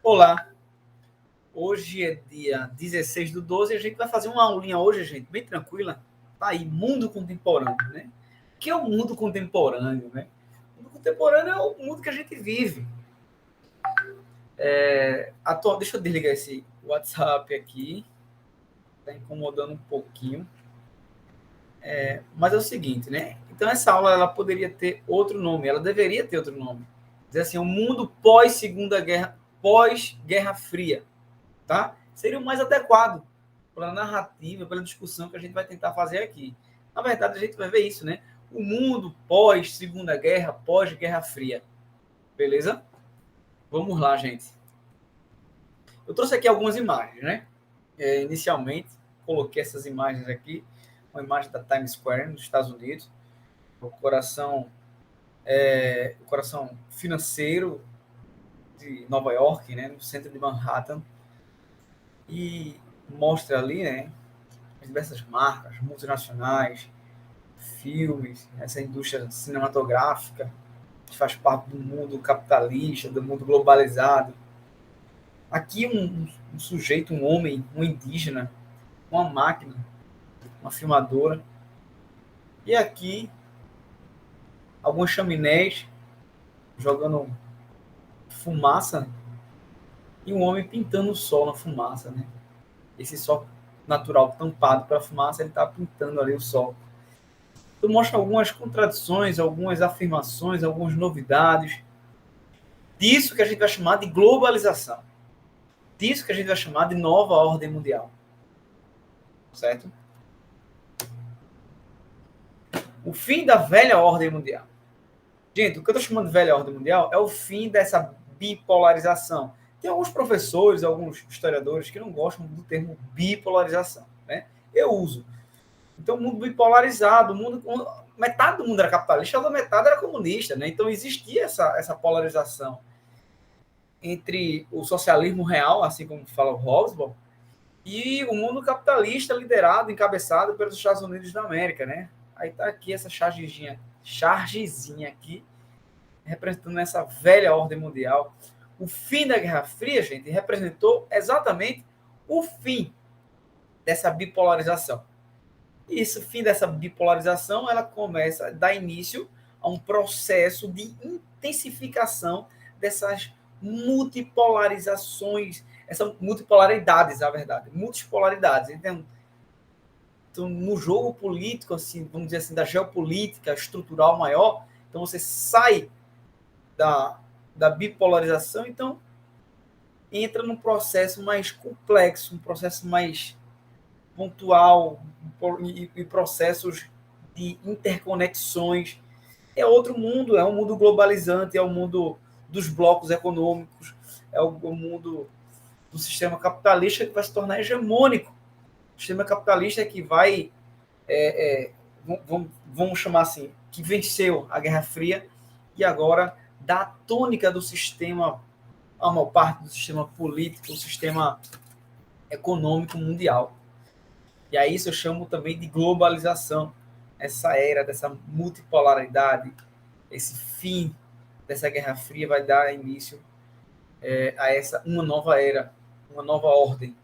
Olá, hoje é dia 16/12 e a gente vai fazer uma aulinha hoje, gente, bem tranquila. Tá aí, mundo contemporâneo, né? O que é o mundo contemporâneo, né? O mundo contemporâneo é o mundo que a gente vive. Deixa eu desligar esse WhatsApp aqui, tá incomodando um pouquinho. Mas é o seguinte, né? Então essa aula ela poderia ter outro nome, ela deveria ter outro nome. Dizer assim, o mundo pós-Segunda Guerra, pós-Guerra Fria, tá? Seria o mais adequado pela narrativa, pela discussão que a gente vai tentar fazer aqui. Na verdade, a gente vai ver isso, né? O mundo pós-Segunda Guerra, pós-Guerra Fria. Beleza? Vamos lá, gente. Eu trouxe aqui algumas imagens, né? Inicialmente, coloquei essas imagens aqui. Uma imagem da Times Square, nos Estados Unidos. O coração financeiro de Nova York, né? No centro de Manhattan. E mostra ali, né? As diversas marcas multinacionais, filmes, essa indústria cinematográfica que faz parte do mundo capitalista, do mundo globalizado. Aqui um sujeito, um homem, um indígena, uma máquina, uma filmadora. E aqui algumas chaminés jogando fumaça e um homem pintando o sol na fumaça, né? Esse sol natural tampado pela fumaça, ele está pintando ali o sol. Então mostra algumas contradições, algumas afirmações, algumas novidades disso que a gente vai chamar de globalização. Disso que a gente vai chamar de nova ordem mundial. Certo? O fim da velha ordem mundial. Gente, o que eu estou chamando de velha ordem mundial é o fim dessa bipolarização. Tem alguns professores, alguns historiadores que não gostam do termo bipolarização, né? Eu uso. Então, o mundo bipolarizado, metade do mundo era capitalista, a outra metade era comunista, né? Então, existia essa polarização entre o socialismo real, assim como fala o Hobsbawm, e o mundo capitalista liderado, encabeçado pelos Estados Unidos da América, né? Aí tá aqui essa chargezinha aqui, representando essa velha ordem mundial. O fim da Guerra Fria, gente, representou exatamente o fim dessa bipolarização. E esse fim dessa bipolarização, ela começa a dar início a um processo de intensificação dessas multipolarizações, essas multipolaridades, na verdade, multipolaridades. Então, no jogo político, assim, vamos dizer assim, da geopolítica estrutural maior, então você sai da bipolarização, então entra num processo mais complexo, um processo mais pontual e processos de interconexões. É outro mundo, é um mundo globalizante, é o mundo dos blocos econômicos, é o mundo do sistema capitalista que vai se tornar hegemônico. O sistema capitalista que vai, vamos chamar assim, que venceu a Guerra Fria e agora dá a tônica do sistema, a maior parte do sistema político, o sistema econômico mundial. E a isso eu chamo também de globalização, essa era dessa multipolaridade, esse fim dessa Guerra Fria vai dar início a uma nova era, uma nova ordem,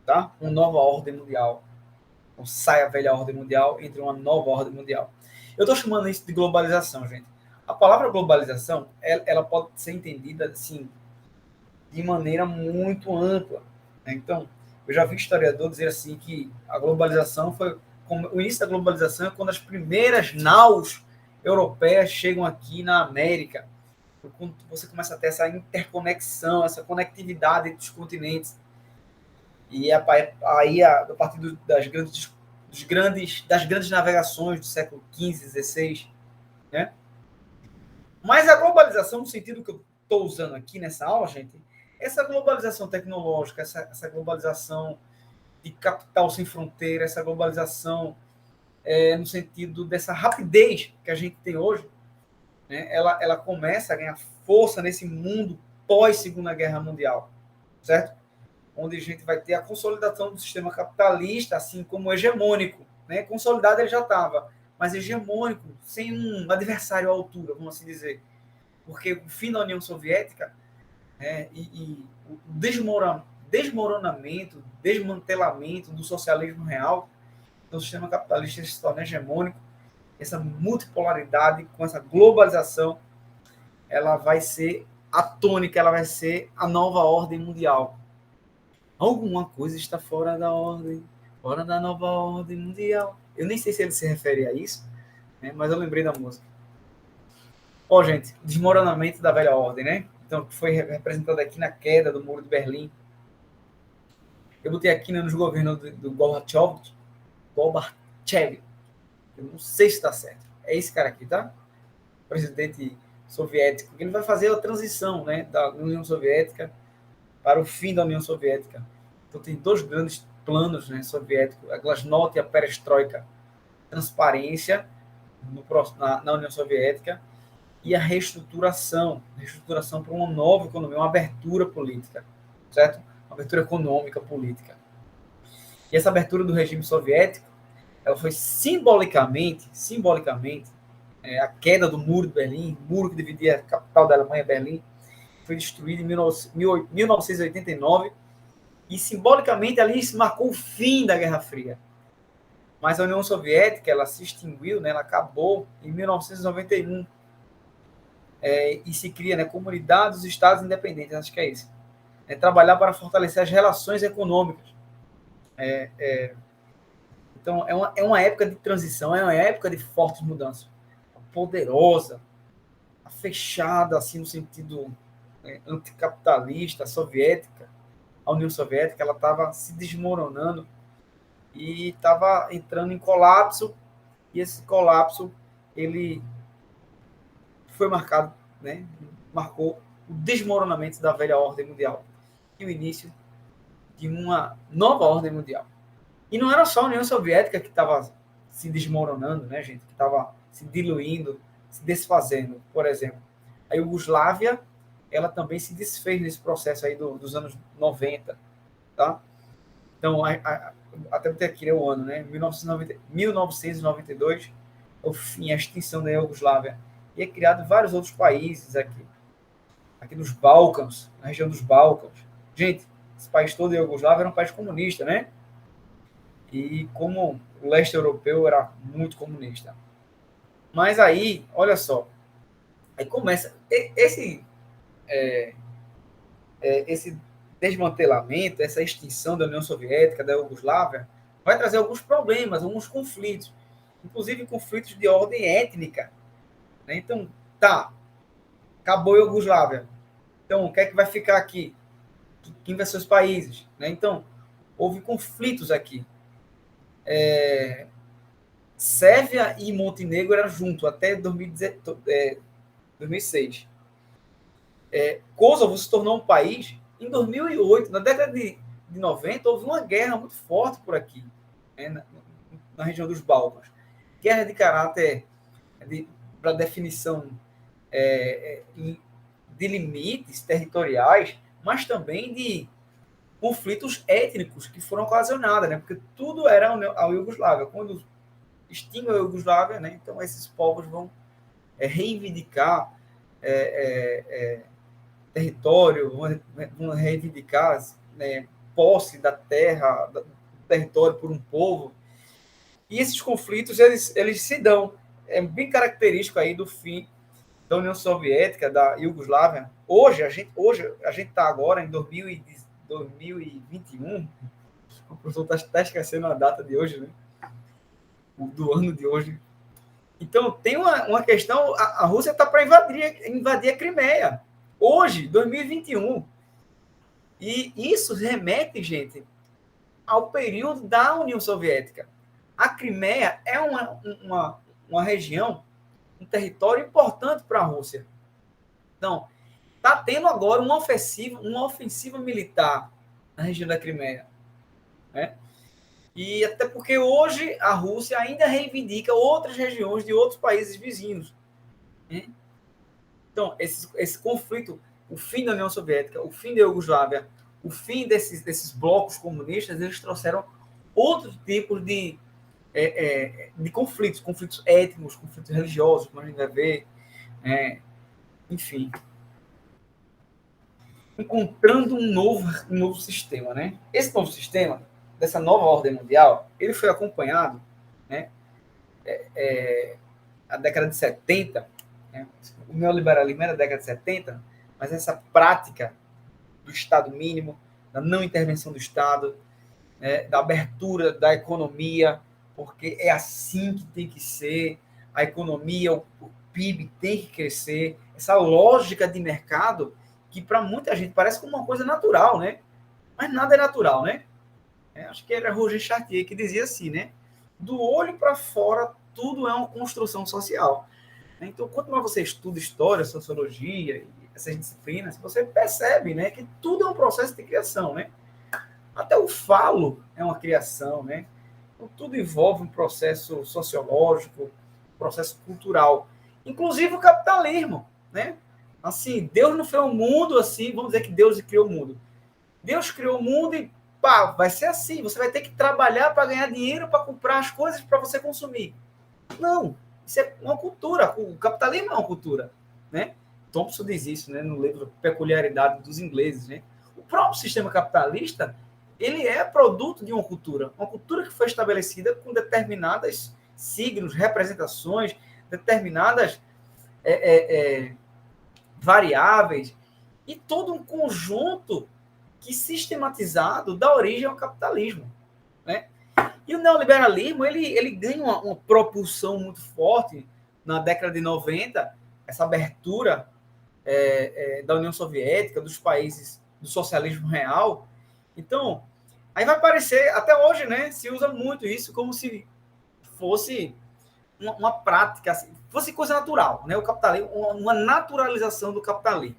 tá? Uma nova ordem mundial. Então, sai a velha ordem mundial, entra uma nova ordem mundial. Eu estou chamando isso de globalização, gente. A palavra globalização, ela pode ser entendida assim, de maneira muito ampla, né? Então, eu já vi historiador dizer assim que a globalização foi o início da globalização é quando as primeiras naus europeias chegam aqui na América, quando você começa a ter essa interconexão, essa conectividade entre os continentes. E aí, a partir das grandes navegações do século XV, XVI, né? Mas a globalização, no sentido que eu estou usando aqui nessa aula, gente, essa globalização tecnológica, essa globalização de capital sem fronteira, essa globalização no sentido dessa rapidez que a gente tem hoje, né, ela começa a ganhar força nesse mundo pós-Segunda Guerra Mundial, certo? Onde a gente vai ter a consolidação do sistema capitalista, assim como hegemônico. Né? Consolidado ele já estava, mas hegemônico, sem um adversário à altura, vamos assim dizer. Porque o fim da União Soviética e o desmoronamento, desmantelamento do socialismo real, do sistema capitalista se torna hegemônico, essa multipolaridade com essa globalização, ela vai ser a tônica, ela vai ser a nova ordem mundial. Alguma coisa está fora da ordem, fora da nova ordem mundial. Eu nem sei se ele se refere a isso, né, mas eu lembrei da música. Ó, gente, desmoronamento da velha ordem, né? Então, foi representado aqui na queda do Muro de Berlim. Eu botei aqui, né, nos governos do Gorbachev. Eu não sei se está certo. É esse cara aqui, tá? Presidente soviético. Ele vai fazer a transição, né, da União Soviética para o fim da União Soviética. Então, tem dois grandes planos, né, soviéticos: a Glasnost e a Perestroika. Transparência na União Soviética e a reestruturação para uma nova economia, uma abertura política, certo? Uma abertura econômica, política. E essa abertura do regime soviético, ela foi simbolicamente, a queda do Muro de Berlim, muro que dividia a capital da Alemanha, Berlim, foi destruído em 1989, e simbolicamente ali se marcou o fim da Guerra Fria. Mas a União Soviética, ela se extinguiu, né, ela acabou em 1991, e se cria, né, comunidade dos estados independentes, acho que é isso. Trabalhar para fortalecer as relações econômicas. Então, é uma época de transição, é uma época de fortes mudanças. Poderosa, fechada, assim, no sentido anticapitalista, soviética. A União Soviética, ela estava se desmoronando e estava entrando em colapso, e esse colapso, ele foi marcado, né, marcou o desmoronamento da velha ordem mundial e o início de uma nova ordem mundial. E não era só a União Soviética que estava se desmoronando, né, gente, que estava se diluindo, se desfazendo. Por exemplo, a Iugoslávia, ela também se desfez nesse processo aí dos anos 90, tá? Então, até ter aqui o ano, né, 1992, o fim, a extinção da Iugoslávia. E é criado vários outros países aqui nos Balcãs, na região dos Balcãs. Gente, esse país todo, a Iugoslávia, era um país comunista, né? E como o leste europeu era muito comunista. Mas aí, olha só, aí começa esse desmantelamento, essa extinção da União Soviética, da Iugoslávia, vai trazer alguns problemas, alguns conflitos, inclusive conflitos de ordem étnica, né? Então, tá, acabou a Iugoslávia. Então, o que é que vai ficar aqui? Quem vai ser os países? Né? Então, houve conflitos aqui. Sérvia e Montenegro eram juntos até 2006. Kosovo se tornou um país em 2008. Na década de 90, houve uma guerra muito forte por aqui, né, na região dos Balcãs. Guerra de caráter para definição de limites territoriais, mas também de conflitos étnicos que foram ocasionados, né? Porque tudo era a Iugoslávia. Quando extingue a Iugoslávia, né? Então esses povos vão reivindicar território, vão reivindicar, né, posse da terra, do território por um povo. E esses conflitos, eles se dão. É bem característico aí do fim da União Soviética, da Iugoslávia. Hoje a gente está agora em 2021. O professor está esquecendo a data de hoje, né? Do ano de hoje. Então, tem uma questão, a Rússia está para invadir a Crimeia. Hoje, 2021. E isso remete, gente, ao período da União Soviética. A Crimeia é uma região, um território importante para a Rússia. Então, está tendo agora uma ofensiva militar na região da Crimeia, né? E até porque hoje a Rússia ainda reivindica outras regiões de outros países vizinhos, né? Então, esse conflito, o fim da União Soviética, o fim da Iugoslávia, o fim desses blocos comunistas, eles trouxeram outros tipos de conflitos étnicos, conflitos religiosos, como a gente vai ver, enfim. encontrando um novo sistema, né? Esse novo sistema, dessa nova ordem mundial, ele foi acompanhado, né, a década de 70, né? O neoliberalismo era da década de 70, mas essa prática do Estado mínimo, da não intervenção do Estado, né, da abertura da economia, porque é assim que tem que ser, a economia, o PIB tem que crescer, essa lógica de mercado que para muita gente parece como uma coisa natural, né? Mas nada é natural, né? Acho que era Roger Chartier que dizia assim, né? Do olho para fora, tudo é uma construção social. Então, quanto mais você estuda história, sociologia e essas disciplinas, você percebe, né, que tudo é um processo de criação, né? Até o falo é uma criação, né? Então, tudo envolve um processo sociológico, um processo cultural, inclusive o capitalismo, né? Assim, Deus não fez o mundo assim, vamos dizer que Deus criou o mundo. Deus criou o mundo e pá, vai ser assim, você vai ter que trabalhar para ganhar dinheiro para comprar as coisas para você consumir. Não, isso é uma cultura, o capitalismo é uma cultura, né? Thompson diz isso, né, no livro Peculiaridade dos Ingleses, né? O próprio sistema capitalista, ele é produto de uma cultura que foi estabelecida com determinadas signos, representações, determinadas variáveis e todo um conjunto que sistematizado dá origem ao capitalismo, né? E o neoliberalismo, ele ganha uma propulsão muito forte na década de 90, essa abertura da União Soviética, dos países do socialismo real. Então, aí vai parecer, até hoje, né, se usa muito isso como se fosse uma prática, assim, fosse coisa natural, né? O capitalismo, uma naturalização do capitalismo.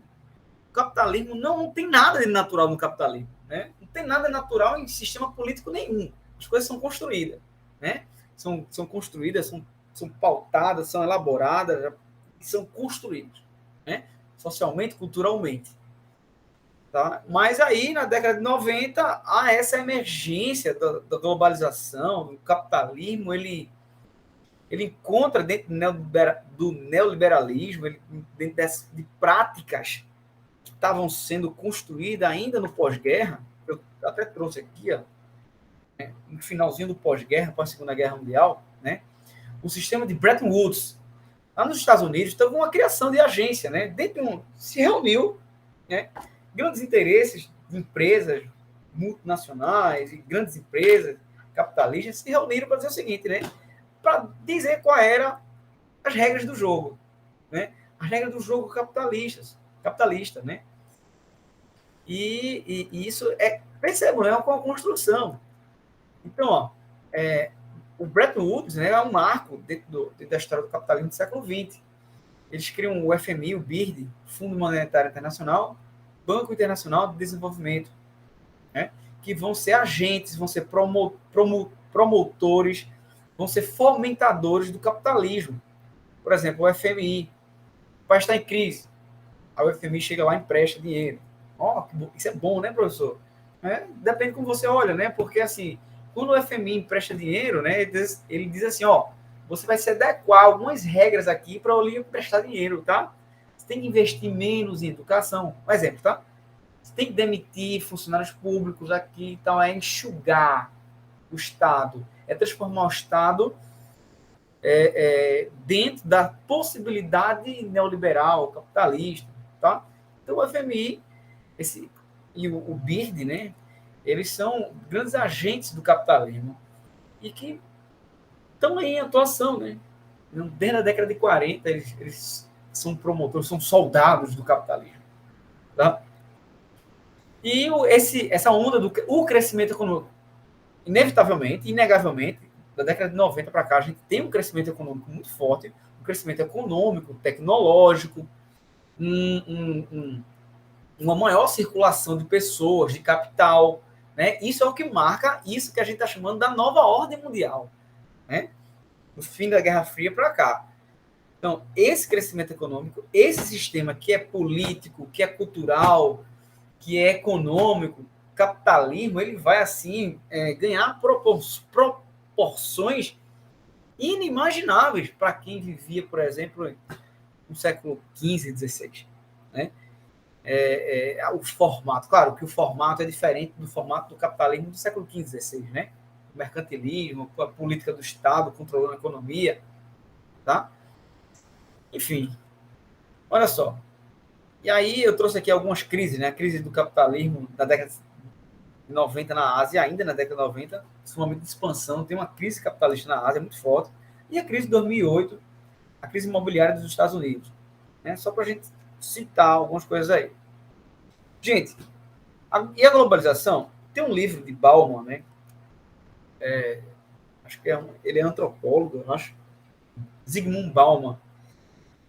O capitalismo não tem nada de natural no capitalismo, né? Não tem nada natural em sistema político nenhum. As coisas são construídas, né? São construídas, são pautadas, são elaboradas e são construídas, né? Socialmente, culturalmente. Tá? Mas aí, na década de 90, há essa emergência da globalização, do capitalismo, ele encontra dentro do neoliberalismo, dentro de práticas que estavam sendo construídas ainda no pós-guerra. Eu até trouxe aqui, ó, no finalzinho do pós-guerra, pós Segunda Guerra Mundial, né? O sistema de Bretton Woods. Lá nos Estados Unidos, teve uma criação de agência, né? Se reuniu, né, grandes interesses de empresas multinacionais e grandes empresas capitalistas se reuniram para dizer o seguinte, né? Para dizer qual era as regras do jogo, né? As regras do jogo capitalista, né? E isso percebam, é uma construção. Então, ó, o Bretton Woods, né, é um marco dentro da história do capitalismo do século XX. Eles criam o FMI, o BIRD, Fundo Monetário Internacional, Banco Internacional de Desenvolvimento, né, que vão ser agentes, vão ser promotores, vão ser fomentadores do capitalismo. Por exemplo, o FMI, o país está em crise, a FMI chega lá e empresta dinheiro. Isso é bom, né, professor? Depende de como você olha, né? Porque, assim, quando o FMI empresta dinheiro, né, ele diz assim, ó, você vai se adequar a algumas regras aqui para eu lhe emprestar dinheiro, tá? Você tem que investir menos em educação. Um exemplo, tá? Você tem que demitir funcionários públicos aqui, então é enxugar o Estado, é transformar o Estado dentro da possibilidade neoliberal, capitalista, tá? Então o FMI e o BIRD, né, eles são grandes agentes do capitalismo e que estão aí em atuação, né? Desde a década de 40, eles são promotores, são soldados do capitalismo, tá? E essa onda o crescimento econômico, inevitavelmente, inegavelmente, da década de 90 para cá, a gente tem um crescimento econômico muito forte, um crescimento econômico, tecnológico, uma maior circulação de pessoas, de capital, né? Isso é o que marca isso que a gente está chamando da nova ordem mundial, né? Do fim da Guerra Fria para cá. Então, esse crescimento econômico, esse sistema que é político, que é cultural, que é econômico, capitalismo, ele vai, assim, ganhar proporções inimagináveis para quem vivia, por exemplo, no século XV, XVI, né? o formato. Claro que o formato é diferente do formato do capitalismo do século XV, XVI, né? O mercantilismo, a política do Estado controlando a economia, tá? Enfim, olha só. E aí eu trouxe aqui algumas crises, né? A crise do capitalismo da década de 90 na Ásia, ainda na década de 90, esse momento de expansão, tem uma crise capitalista na Ásia muito forte, e a crise de 2008, a crise imobiliária dos Estados Unidos. Né? Só para a gente citar algumas coisas aí. Gente, e a globalização? Tem um livro de Bauman, né? Acho que ele é antropólogo, eu acho. Zygmunt Bauman.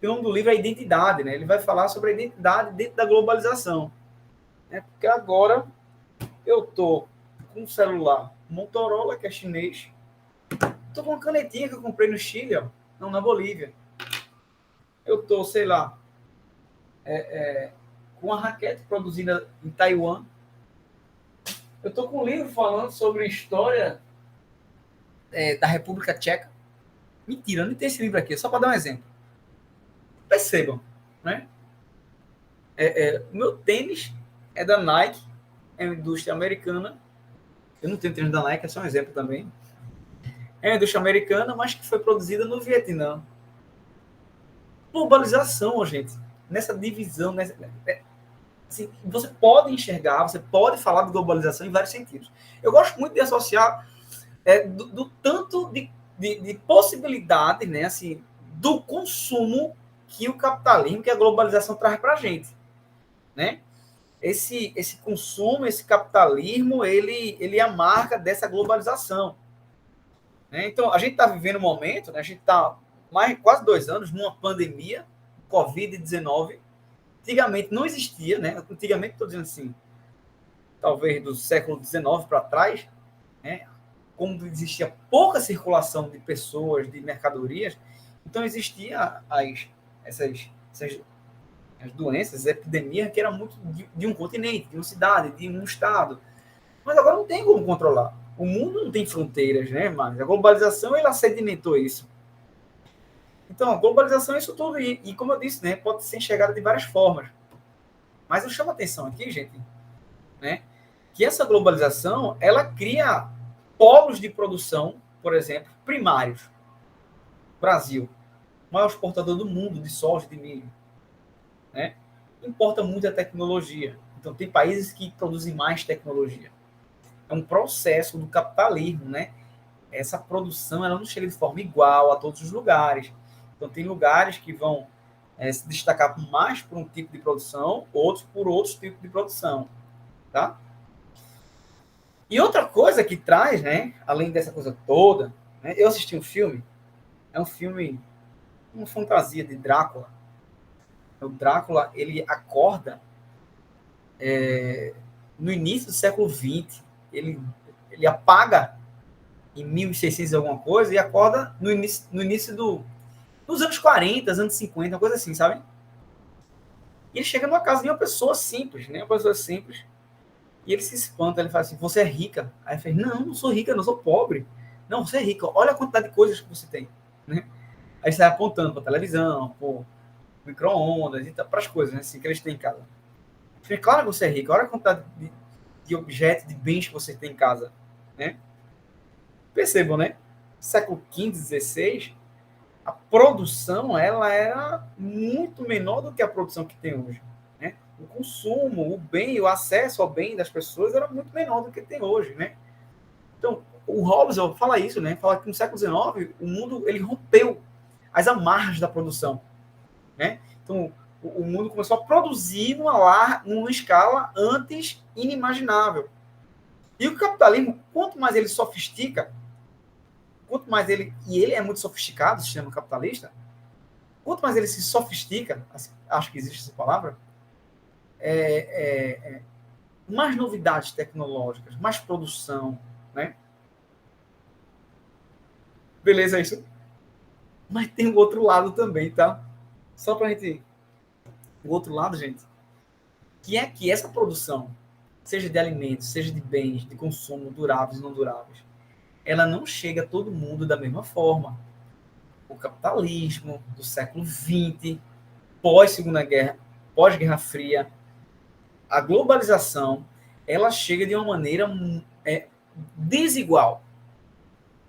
O nome do livro é Identidade, né? Ele vai falar sobre a identidade dentro da globalização. Né? Porque agora eu tô com um celular Motorola, que é chinês. Tô com uma canetinha que eu comprei no Chile, ó. Não, na Bolívia. Eu tô, sei lá, com uma raquete produzida em Taiwan. Eu tô com um livro falando sobre a história da República Tcheca. Mentira, eu não tenho esse livro aqui, só para dar um exemplo. Percebam, né? O meu tênis é da Nike, é uma indústria americana. Eu não tenho tênis da Nike, é só um exemplo também. É uma indústria americana, mas que foi produzida no Vietnã. Globalização, gente. Nessa divisão, assim, você pode enxergar, você pode falar de globalização em vários sentidos. Eu gosto muito de associar do tanto de possibilidade, né, assim, do consumo que o capitalismo, que a globalização traz para a gente, né? Esse consumo, esse capitalismo, ele é a marca dessa globalização. Né? Então, a gente está vivendo um momento, né, a gente está quase 2 anos numa pandemia, Covid-19. Antigamente não existia, né? Antigamente, estou dizendo assim, talvez do século XIX para trás, né? Como existia pouca circulação de pessoas, de mercadorias, então existia essas as doenças, as epidemias, que era muito de um continente, de uma cidade, de um estado. Mas agora não tem como controlar. O mundo não tem fronteiras, né? Mas a globalização, ela sedimentou isso. Então, a globalização é isso tudo. E como eu disse, né? Pode ser enxergada de várias formas. Mas eu chamo a atenção aqui, gente, né? Que essa globalização, ela cria polos de produção, por exemplo, primários. Brasil, maior exportador do mundo de soja, de milho, né? Importa muita tecnologia. Então, tem países que produzem mais tecnologia. É um processo do capitalismo, né? Essa produção, ela não chega de forma igual a todos os lugares. Então, tem lugares que vão se destacar mais por um tipo de produção, outros por outros tipos de produção, tá? E outra coisa que traz, né, além dessa coisa toda, né, eu assisti um filme, é um filme, uma fantasia de Drácula. O Drácula, ele acorda no início do século XX, ele apaga em 1600 alguma coisa e acorda no início dos anos 40, anos 50, uma coisa assim, sabe? E ele chega numa casa de uma pessoa simples, né? Uma pessoa simples. E ele se espanta, ele fala assim, você é rica? Aí ele fala, não sou rica, não sou pobre. Não, você é rica, olha a quantidade de coisas que você tem. Né? Aí você vai apontando para televisão, para micro-ondas, para as coisas, né? Assim, que eles têm em casa. Falei, claro que você é rico, olha a quantidade de objetos, de bens que você tem em casa. Né? Percebam, né? Século XV, XVI, a produção ela era muito menor do que a produção que tem hoje. Né? O consumo, o bem, o acesso ao bem das pessoas era muito menor do que tem hoje. Né? Então, o Hobbes fala isso, né? Fala que no século XIX o mundo ele rompeu as amarras da produção. Né? Então, o mundo começou a produzir numa escala antes inimaginável. E o capitalismo, quanto mais ele sofistica, quanto mais ele é muito sofisticado, o sistema capitalista, quanto mais ele se sofistica, acho que existe essa palavra, mais novidades tecnológicas, mais produção, né? Beleza isso? Mas tem o outro lado também, tá? Só pra gente... O outro lado, gente, que é que essa produção, seja de alimentos, seja de bens, de consumo, duráveis e não duráveis, ela não chega a todo mundo da mesma forma. O capitalismo do século XX, pós-Segunda Guerra, pós-Guerra Fria, a globalização, ela chega de uma maneira desigual,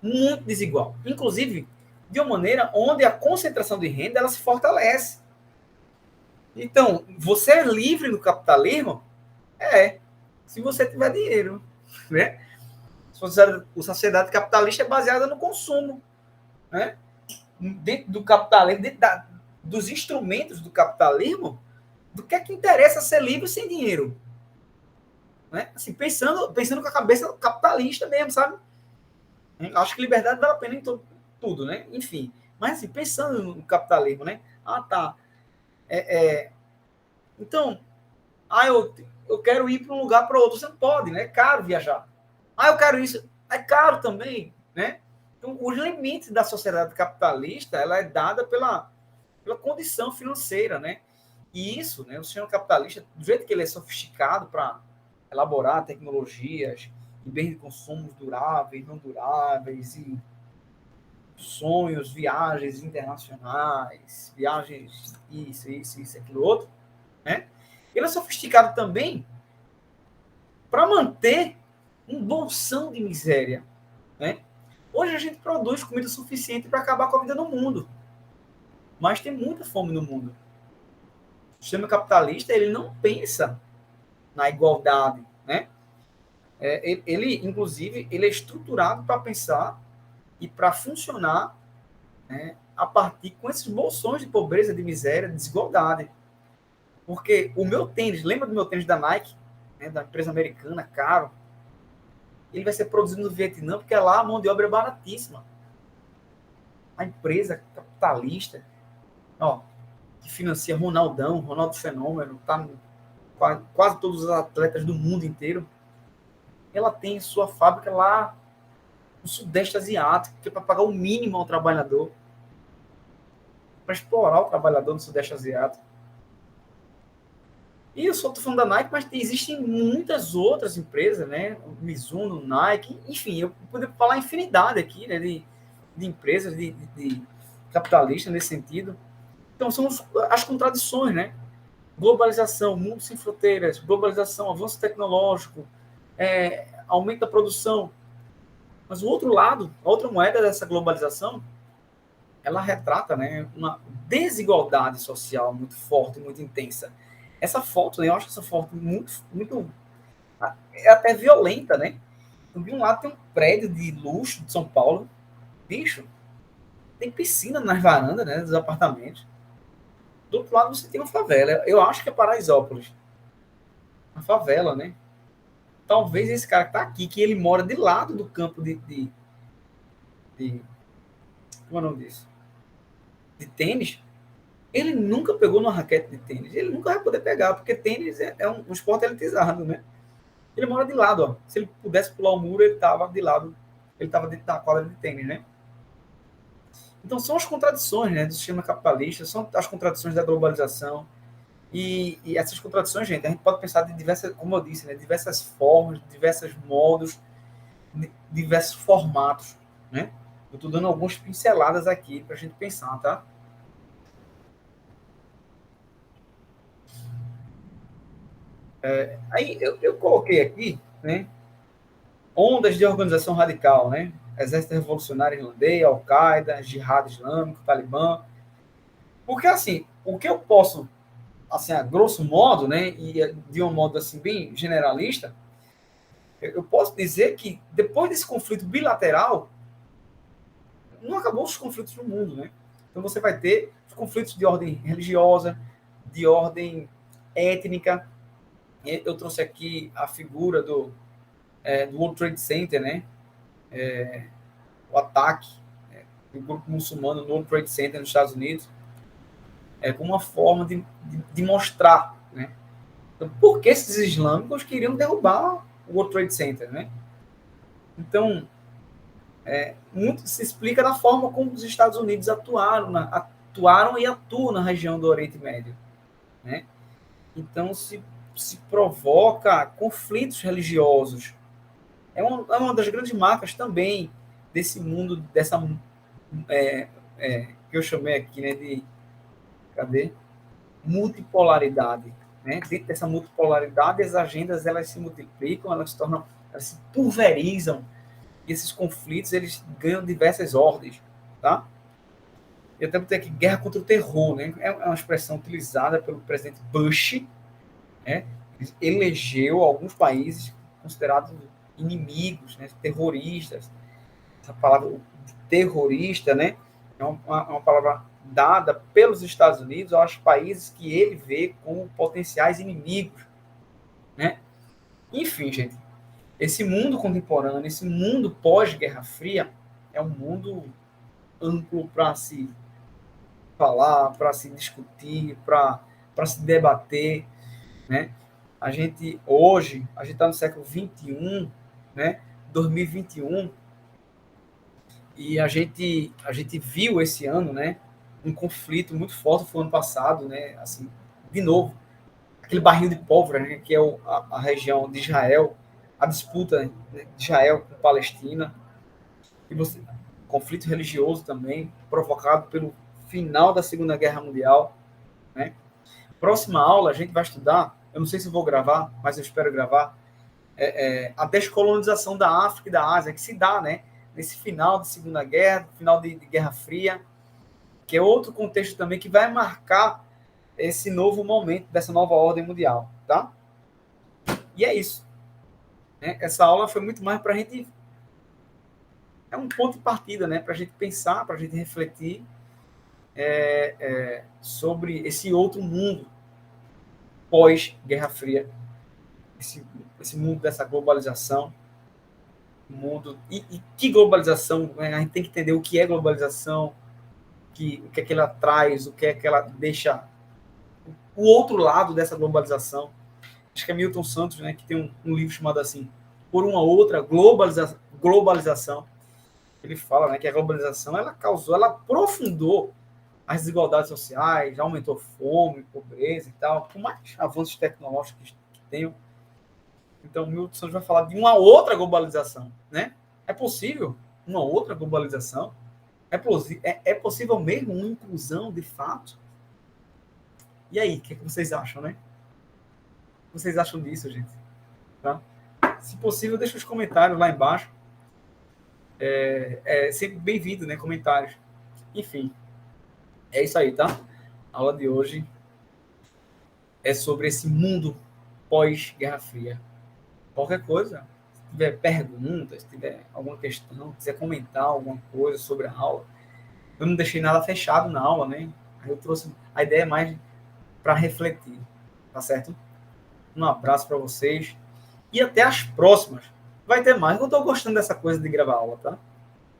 muito desigual. Inclusive, de uma maneira onde a concentração de renda ela se fortalece. Então, você é livre no capitalismo? Se você tiver dinheiro, né? A sociedade capitalista é baseada no consumo, né? Dentro do capitalismo, dos instrumentos do capitalismo, do que é que interessa ser livre sem dinheiro? Né? Assim, pensando com a cabeça capitalista mesmo, sabe? Acho que liberdade vale a pena em tudo, né? Enfim. Mas, assim, pensando no capitalismo, né? Ah, tá. Então, eu quero ir para um lugar para outro. Você não pode, né? É caro viajar. Eu quero isso. É caro também, né? Então, os limites da sociedade capitalista, ela é dada pela condição financeira, né? E isso, né? O sistema capitalista, do jeito que ele é sofisticado para elaborar tecnologias e bens de consumo duráveis, não duráveis, e sonhos, viagens internacionais, viagens, isso, aquilo outro, né? Ele é sofisticado também para manter um bolsão de miséria, né? Hoje a gente produz comida suficiente para acabar com a vida no mundo, mas tem muita fome no mundo. O sistema capitalista ele não pensa na igualdade, né? Inclusive, ele é estruturado para pensar e para funcionar, né, a partir com esses bolsões de pobreza, de miséria, de desigualdade. Porque o meu tênis, lembra do meu tênis da Nike, né, da empresa americana, caro? Ele vai ser produzido no Vietnã, porque lá a mão de obra é baratíssima. A empresa capitalista, ó, que financia Ronaldo Fenômeno, tá quase todos os atletas do mundo inteiro, ela tem sua fábrica lá no Sudeste Asiático, que é para pagar o mínimo ao trabalhador, para explorar o trabalhador no Sudeste Asiático. E eu só estou falando da Nike, mas existem muitas outras empresas, né? O Mizuno, Nike, enfim, eu poderia falar infinidade aqui, né? De empresas, de capitalistas nesse sentido. Então, são as contradições, né? Globalização, mundo sem fronteiras, globalização, avanço tecnológico, aumento da produção. Mas o outro lado, a outra moeda dessa globalização, ela retrata, né, uma desigualdade social muito forte, muito intensa. Essa foto, né, eu acho essa foto muito é até violenta, né? De um lado tem um prédio de luxo de São Paulo, bicho, tem piscina nas varandas, né, dos apartamentos. Do outro lado você tem uma favela. Eu acho que é Paraisópolis. Uma favela, né? Talvez esse cara que tá aqui, que ele mora de lado do campo de como é o nome disso? De tênis, ele nunca pegou numa raquete de tênis. Ele nunca vai poder pegar, porque tênis é um esporte elitizado, né? Ele mora de lado, ó. Se ele pudesse pular o muro, ele estava de lado. Ele estava dentro da quadra de tênis, né? Então, são as contradições, né, do sistema capitalista, são as contradições da globalização. E essas contradições, gente, a gente pode pensar de diversas, como eu disse, né, diversas formas, diversos modos, diversos formatos, né? Eu estou dando algumas pinceladas aqui para a gente pensar, tá? Aí eu coloquei aqui, né, ondas de organização radical, né? Exército Revolucionário Irlandês, Al-Qaeda, Jihad Islâmico, Talibã. Porque, assim, o que eu posso, assim, a grosso modo, né, e de um modo, assim, bem generalista, eu posso dizer que, depois desse conflito bilateral, não acabou os conflitos no mundo, né? Então, você vai ter os conflitos de ordem religiosa, de ordem étnica. Eu trouxe aqui a figura do World Trade Center, né? O ataque do grupo muçulmano no World Trade Center nos Estados Unidos, como uma forma de mostrar, né? Então, por que esses islâmicos queriam derrubar o World Trade Center, né? Então, muito se explica da forma como os Estados Unidos atuaram e atuam na região do Oriente Médio, né? Então, se provoca conflitos religiosos. É uma das grandes marcas também desse mundo, dessa que eu chamei aqui, né, de, cadê? Multipolaridade, né? Dentro dessa multipolaridade, as agendas elas se multiplicam, elas se tornam, elas se pulverizam, e esses conflitos eles ganham diversas ordens, tá? E até botei aqui guerra contra o terror, né? É uma expressão utilizada pelo presidente Bush, né? Ele elegeu alguns países considerados inimigos, né? Terroristas. Essa palavra terrorista, né? É uma palavra dada pelos Estados Unidos aos países que ele vê como potenciais inimigos, né? Enfim, gente, esse mundo contemporâneo, esse mundo pós-Guerra Fria, é um mundo amplo para se falar, para se discutir, para se debater, né? A gente está no século 21, né? 2021, e a gente viu esse ano, né? Um conflito muito forte foi ano passado, né? Assim, de novo, aquele barril de pólvora, né? Que é a região de Israel, a disputa, né, de Israel com Palestina, e conflito religioso também, provocado pelo final da Segunda Guerra Mundial, né? Próxima aula a gente vai estudar, eu não sei se vou gravar, mas eu espero gravar, a descolonização da África e da Ásia, que se dá, né? Nesse final de Segunda Guerra, final de Guerra Fria, que é outro contexto também que vai marcar esse novo momento dessa nova ordem mundial, tá? E é isso, né? Essa aula foi muito mais para a gente, é um ponto de partida, né? Para a gente pensar, para a gente refletir sobre esse outro mundo pós-Guerra Fria, esse mundo dessa globalização, mundo e que globalização, né? A gente tem que entender o que é globalização, o que é que ela traz, o que é que ela deixa, o outro lado dessa globalização. Acho que é Milton Santos, né, que tem um livro chamado assim, Por uma Outra Globalização. Ele fala, né, que a globalização ela aprofundou as desigualdades sociais, aumentou fome, pobreza e tal, por mais avanços tecnológicos que tenham. Então, o Milton Santos vai falar de uma outra globalização, né? É possível uma outra globalização? É possível mesmo uma inclusão de fato? E aí, o que vocês acham, né? O que vocês acham disso, gente? Tá? Se possível, deixa os comentários lá embaixo. É sempre bem-vindo, né? Comentários. Enfim, é isso aí, tá? A aula de hoje é sobre esse mundo pós-Guerra Fria. Qualquer coisa, se tiver perguntas, se tiver alguma questão, quiser comentar alguma coisa sobre a aula, eu não deixei nada fechado na aula, né? Aí eu trouxe a ideia mais para refletir, tá certo? Um abraço para vocês e até as próximas. Vai ter mais. Eu estou gostando dessa coisa de gravar aula, tá?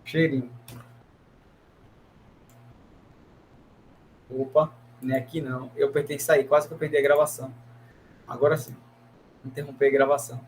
Cheirinho. Opa, não é aqui não. Eu apertei sair, quase que eu perdi a gravação. Agora sim, interromper a gravação.